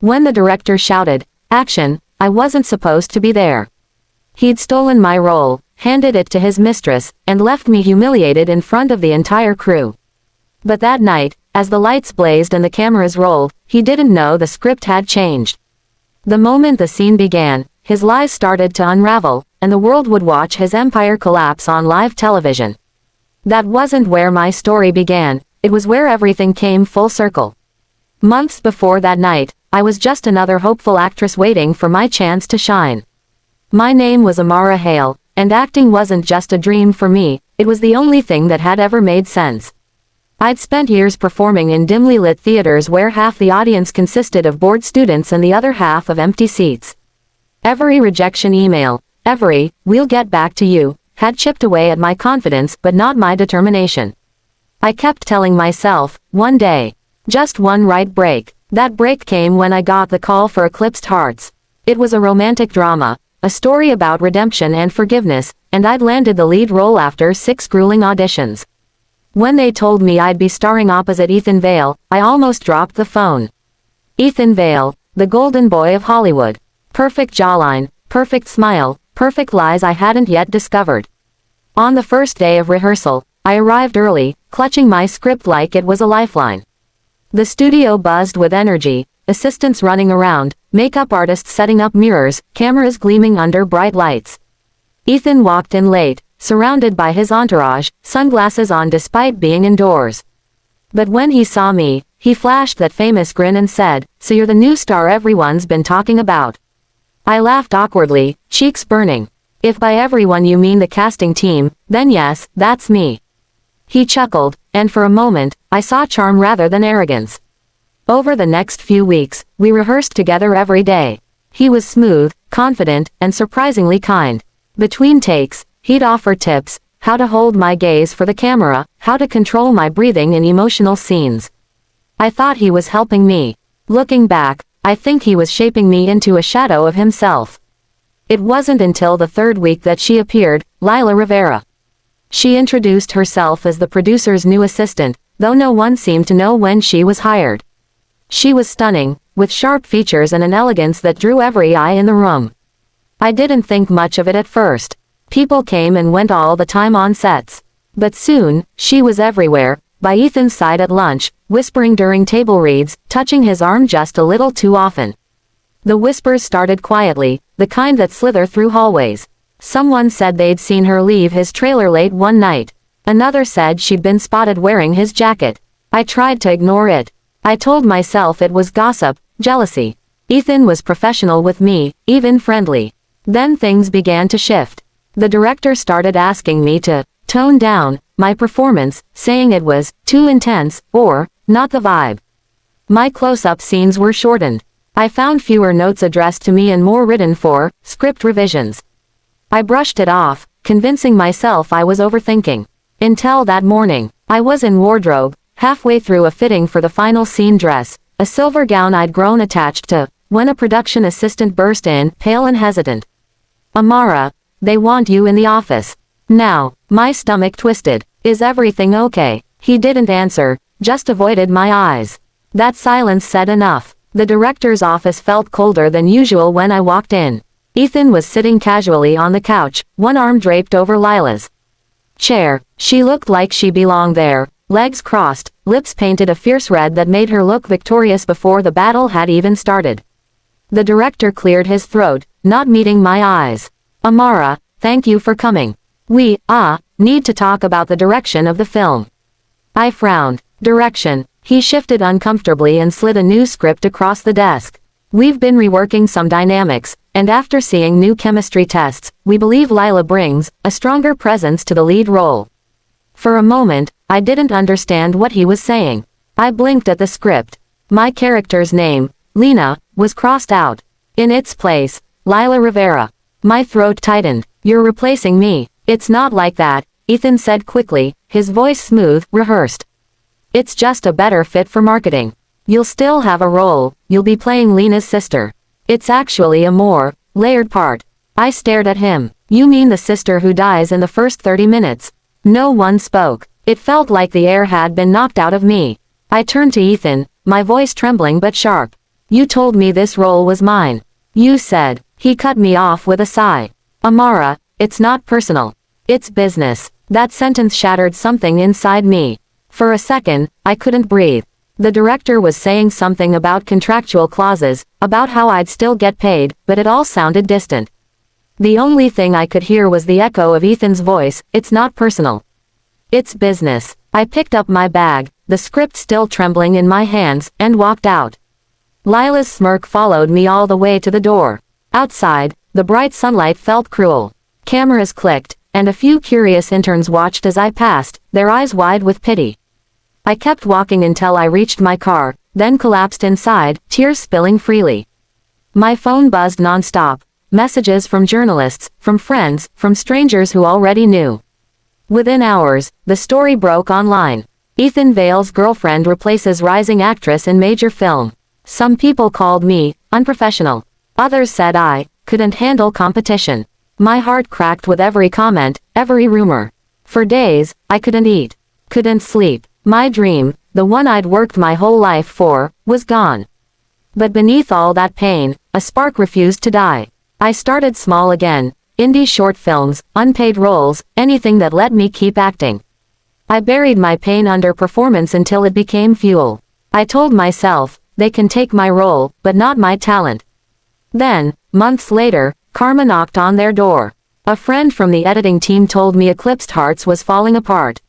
When the director shouted, "Action," I wasn't supposed to be there. He'd stolen my role, handed it to his mistress, and left me humiliated in front of the entire crew. But that night, as the lights blazed and the cameras rolled, he didn't know the script had changed. The moment the scene began, his lies started to unravel, and the world would watch his empire collapse on live television. That wasn't where my story began, it was where everything came full circle. Months before that night, I was just another hopeful actress waiting for my chance to shine. My name was Amara Hale, and acting wasn't just a dream for me, it was the only thing that had ever made sense. I'd spent years performing in dimly lit theaters where half the audience consisted of bored students and the other half of empty seats. Every rejection email, every "we'll get back to you," had chipped away at my confidence but not my determination. I kept telling myself, one day. Just one right break. That break came when I got the call for Eclipsed Hearts. It was a romantic drama, a story about redemption and forgiveness, and I'd landed the lead role after 6 grueling auditions. When they told me I'd be starring opposite Ethan Vale, I almost dropped the phone. Ethan Vale, the golden boy of Hollywood. Perfect jawline, perfect smile, perfect lies I hadn't yet discovered. On the first day of rehearsal, I arrived early, clutching my script like it was a lifeline. The studio buzzed with energy, assistants running around, makeup artists setting up mirrors, cameras gleaming under bright lights. Ethan walked in late, surrounded by his entourage, sunglasses on despite being indoors. But when he saw me, he flashed that famous grin and said, "So you're the new star everyone's been talking about." I laughed awkwardly, cheeks burning. "If by everyone you mean the casting team, then yes, that's me." He chuckled, and for a moment, I saw charm rather than arrogance. Over the next few weeks, we rehearsed together every day. He was smooth, confident, and surprisingly kind. Between takes, he'd offer tips, how to hold my gaze for the camera, how to control my breathing in emotional scenes. I thought he was helping me. Looking back, I think he was shaping me into a shadow of himself. It wasn't until the 3rd week that she appeared, Lila Rivera. She introduced herself as the producer's new assistant, though no one seemed to know when she was hired. She was stunning, with sharp features and an elegance that drew every eye in the room. I didn't think much of it at first. People came and went all the time on sets. But soon, she was everywhere, by Ethan's side at lunch, whispering during table reads, touching his arm just a little too often. The whispers started quietly, the kind that slither through hallways. Someone said they'd seen her leave his trailer late one night. Another said she'd been spotted wearing his jacket. I tried to ignore it. I told myself it was gossip, jealousy. Ethan was professional with me, even friendly. Then things began to shift. The director started asking me to tone down my performance, saying it was too intense, or not the vibe. My close-up scenes were shortened. I found fewer notes addressed to me and more written for script revisions. I brushed it off, convincing myself I was overthinking. Until that morning, I was in wardrobe, halfway through a fitting for the final scene dress, a silver gown I'd grown attached to, when a production assistant burst in, pale and hesitant. "Amara, they want you in the office." Now, my stomach twisted. "Is everything okay?" He didn't answer, just avoided my eyes. That silence said enough. The director's office felt colder than usual when I walked in. Ethan was sitting casually on the couch, one arm draped over Lila's chair. She looked like she belonged there, legs crossed, lips painted a fierce red that made her look victorious before the battle had even started. The director cleared his throat, not meeting my eyes. "Amara, thank you for coming. We, need to talk about the direction of the film." I frowned. Direction. He shifted uncomfortably and slid a new script across the desk. "We've been reworking some dynamics, and after seeing new chemistry tests, we believe Lila brings a stronger presence to the lead role." For a moment, I didn't understand what he was saying. I blinked at the script. My character's name, Lena, was crossed out. In its place, Lila Rivera. My throat tightened. "You're replacing me." "It's not like that," Ethan said quickly, his voice smooth, rehearsed. "It's just a better fit for marketing. You'll still have a role, you'll be playing Lena's sister. It's actually a more layered part." I stared at him. "You mean the sister who dies in the first 30 minutes? No one spoke. It felt like the air had been knocked out of me. I turned to Ethan, my voice trembling but sharp. You told me this role was mine. You said. He cut me off with a sigh. Amara, it's not personal. It's business. That sentence shattered something inside me. For a second, I couldn't breathe. The director was saying something about contractual clauses, about how I'd still get paid, but it all sounded distant. The only thing I could hear was the echo of Ethan's voice, it's not personal. It's business. I picked up my bag, the script still trembling in my hands, and walked out. Lila's smirk followed me all the way to the door. Outside, the bright sunlight felt cruel. Cameras clicked, and a few curious interns watched as I passed, their eyes wide with pity. I kept walking until I reached my car, then collapsed inside, tears spilling freely. My phone buzzed non-stop. Messages from journalists, from friends, from strangers who already knew. Within hours, the story broke online. Ethan Vale's girlfriend replaces rising actress in major film. Some people called me unprofessional. Others said I couldn't handle competition. My heart cracked with every comment, every rumor. For days, I couldn't eat, couldn't sleep. My dream, the one I'd worked my whole life for, was gone. But beneath all that pain, a spark refused to die. I started small again, indie short films, unpaid roles, anything that let me keep acting. I buried my pain under performance until it became fuel. I told myself, they can take my role, but not my talent. Then, months later, karma knocked on their door. A friend from the editing team told me Eclipsed Hearts was falling apart.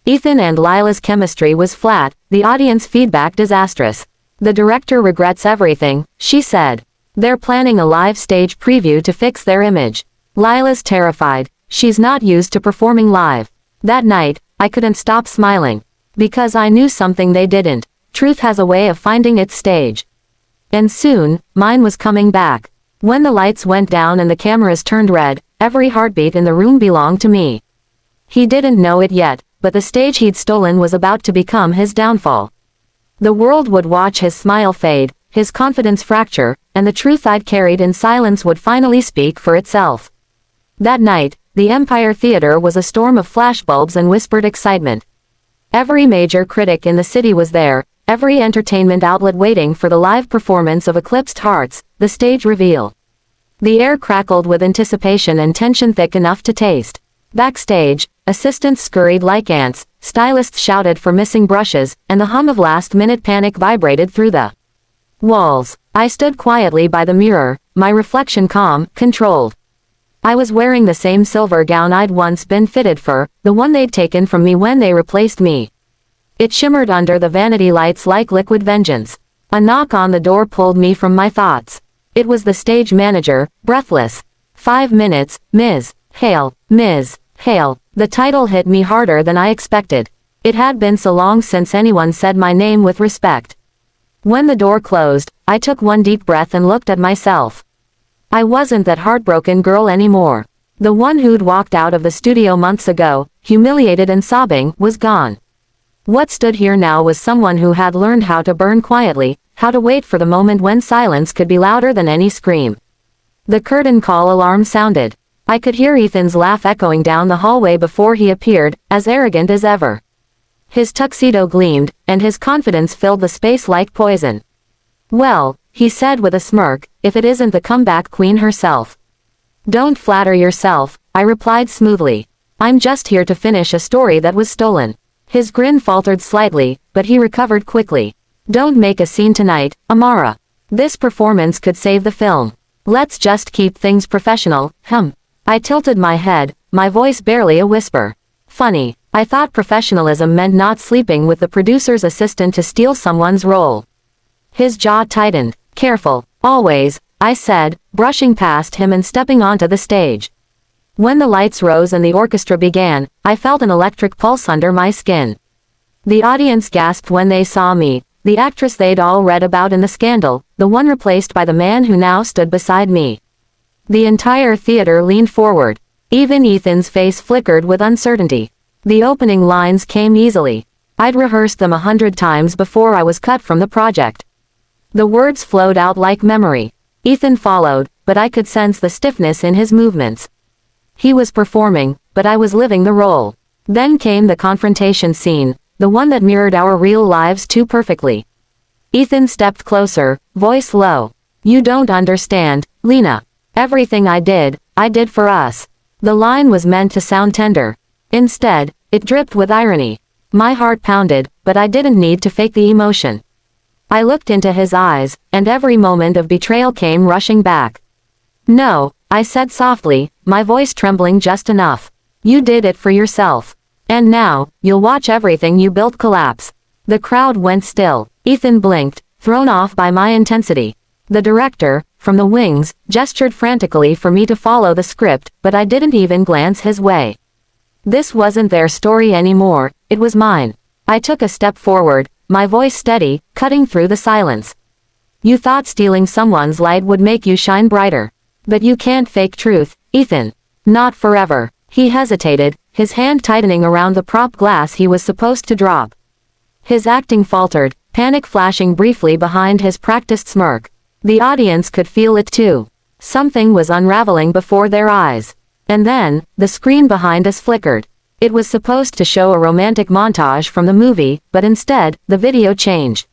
Ethan and Lila's chemistry was flat, the audience feedback disastrous. The director regrets everything, she said. They're planning a live stage preview to fix their image. Lila's terrified, she's not used to performing live. That night, I couldn't stop smiling. Because I knew something they didn't. Truth has a way of finding its stage. And soon, mine was coming back. When the lights went down and the cameras turned red, every heartbeat in the room belonged to me. He didn't know it yet, but the stage he'd stolen was about to become his downfall. The world would watch his smile fade, his confidence fracture, and the truth I'd carried in silence would finally speak for itself. That night, the Empire Theater was a storm of flashbulbs and whispered excitement. Every major critic in the city was there, every entertainment outlet waiting for the live performance of Eclipsed Hearts, the stage reveal. The air crackled with anticipation and tension thick enough to taste. Backstage, assistants scurried like ants, stylists shouted for missing brushes, and the hum of last-minute panic vibrated through the walls. I stood quietly by the mirror, my reflection calm, controlled. I was wearing the same silver gown I'd once been fitted for, the one they'd taken from me when they replaced me. It shimmered under the vanity lights like liquid vengeance. A knock on the door pulled me from my thoughts. It was the stage manager, breathless. 5 minutes, Ms. Hale, Ms. Hale. The title hit me harder than I expected. It had been so long since anyone said my name with respect. When the door closed, I took one deep breath and looked at myself. I wasn't that heartbroken girl anymore. The one who'd walked out of the studio months ago, humiliated and sobbing, was gone. What stood here now was someone who had learned how to burn quietly, how to wait for the moment when silence could be louder than any scream. The curtain call alarm sounded. I could hear Ethan's laugh echoing down the hallway before he appeared, as arrogant as ever. His tuxedo gleamed, and his confidence filled the space like poison. Well, he said with a smirk, if it isn't the comeback queen herself. Don't flatter yourself, I replied smoothly. I'm just here to finish a story that was stolen. His grin faltered slightly, but he recovered quickly. Don't make a scene tonight, Amara. This performance could save the film. Let's just keep things professional, I tilted my head, my voice barely a whisper. Funny, I thought professionalism meant not sleeping with the producer's assistant to steal someone's role. His jaw tightened. Careful, always, I said, brushing past him and stepping onto the stage. When the lights rose and the orchestra began, I felt an electric pulse under my skin. The audience gasped when they saw me, the actress they'd all read about in the scandal, the one replaced by the man who now stood beside me. The entire theater leaned forward. Even Ethan's face flickered with uncertainty. The opening lines came easily. I'd rehearsed them 100 times before I was cut from the project. The words flowed out like memory. Ethan followed, but I could sense the stiffness in his movements. He was performing, but I was living the role. Then came the confrontation scene, the one that mirrored our real lives too perfectly. Ethan stepped closer, voice low. You don't understand, Lena. Everything I did for us. The line was meant to sound tender. Instead, it dripped with irony. My heart pounded, but I didn't need to fake the emotion. I looked into his eyes, and every moment of betrayal came rushing back. No, I said softly, my voice trembling just enough. You did it for yourself. And now, you'll watch everything you built collapse. The crowd went still. Ethan blinked, thrown off by my intensity. The director, from the wings, gestured frantically for me to follow the script, but I didn't even glance his way. This wasn't their story anymore, it was mine. I took a step forward, my voice steady, cutting through the silence. You thought stealing someone's light would make you shine brighter. But you can't fake truth, Ethan. Not forever. He hesitated, his hand tightening around the prop glass he was supposed to drop. His acting faltered, panic flashing briefly behind his practiced smirk. The audience could feel it too. Something was unraveling before their eyes. And then, the screen behind us flickered. It was supposed to show a romantic montage from the movie, but instead, the video changed.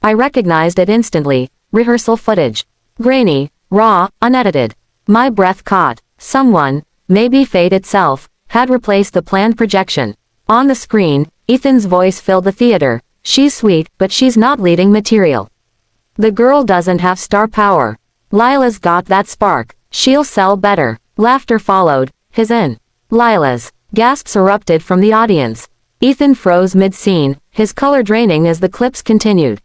I recognized it instantly, rehearsal footage. Grainy, raw, unedited. My breath caught. Someone, maybe fate itself, had replaced the planned projection. On the screen, Ethan's voice filled the theater. She's sweet, but she's not leading material. The girl doesn't have star power. Lila's got that spark. She'll sell better. Laughter followed. His in. Lila's. Gasps erupted from the audience. Ethan froze mid-scene, his color draining as the clips continued.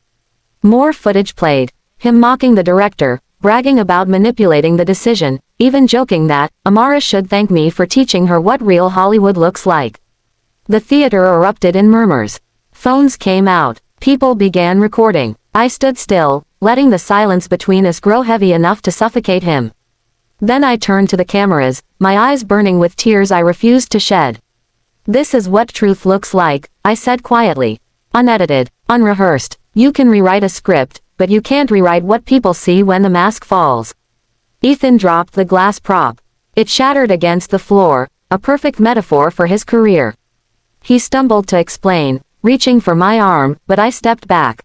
More footage played. Him mocking the director, bragging about manipulating the decision, even joking that Amara should thank me for teaching her what real Hollywood looks like. The theater erupted in murmurs. Phones came out. People began recording. I stood still, letting the silence between us grow heavy enough to suffocate him. Then I turned to the cameras, my eyes burning with tears I refused to shed. This is what truth looks like, I said quietly. Unedited, unrehearsed. You can rewrite a script, but you can't rewrite what people see when the mask falls. Ethan dropped the glass prop. It shattered against the floor, a perfect metaphor for his career. He stumbled to explain, reaching for my arm, but I stepped back.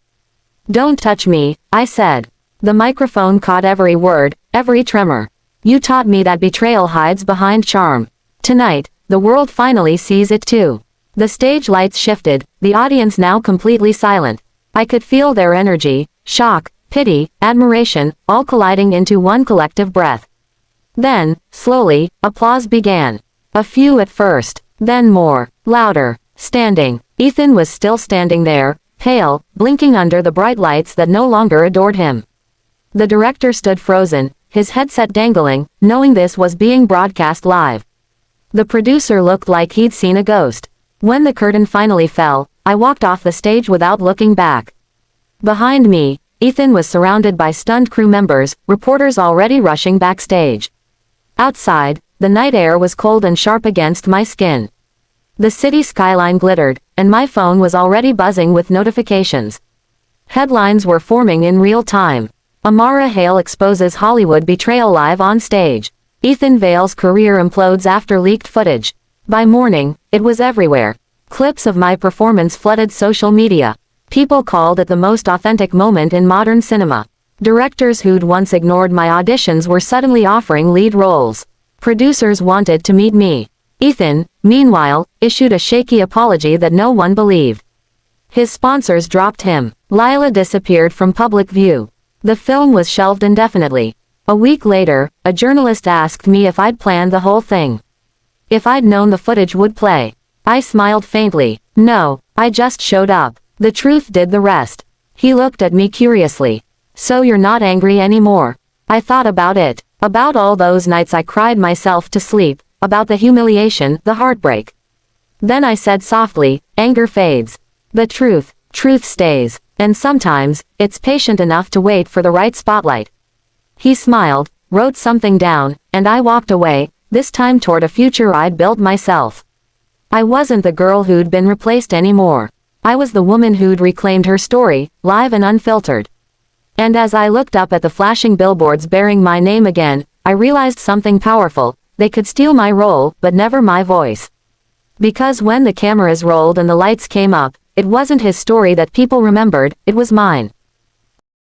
Don't touch me, I said. The microphone caught every word, every tremor. You taught me that betrayal hides behind charm. Tonight, the world finally sees it too. The stage lights shifted, the audience now completely silent. I could feel their energy, shock, pity, admiration, all colliding into one collective breath. Then, slowly, applause began. A few at first, then more, louder, standing. Ethan was still standing there, pale, blinking under the bright lights that no longer adored him. The director stood frozen, his headset dangling, knowing this was being broadcast live. The producer looked like he'd seen a ghost. When the curtain finally fell, I walked off the stage without looking back. Behind me, Ethan was surrounded by stunned crew members, reporters already rushing backstage. Outside, the night air was cold and sharp against my skin. The city skyline glittered, and my phone was already buzzing with notifications. Headlines were forming in real time. Amara Hale exposes Hollywood betrayal live on stage. Ethan Vale's career implodes after leaked footage. By morning, it was everywhere. Clips of my performance flooded social media. People called it the most authentic moment in modern cinema. Directors who'd once ignored my auditions were suddenly offering lead roles. Producers wanted to meet me. Ethan, meanwhile, issued a shaky apology that no one believed. His sponsors dropped him. Lila disappeared from public view. The film was shelved indefinitely. A week later, a journalist asked me if I'd planned the whole thing. If I'd known the footage would play. I smiled faintly. No, I just showed up. The truth did the rest. He looked at me curiously. So you're not angry anymore? I thought about it. About all those nights I cried myself to sleep. About the humiliation, the heartbreak. Then I said softly, anger fades. But truth stays. And sometimes, it's patient enough to wait for the right spotlight. He smiled, wrote something down, and I walked away, this time toward a future I'd built myself. I wasn't the girl who'd been replaced anymore. I was the woman who'd reclaimed her story, live and unfiltered. And as I looked up at the flashing billboards bearing my name again, I realized something powerful. They could steal my role, but never my voice. Because when the cameras rolled and the lights came up, it wasn't his story that people remembered, it was mine.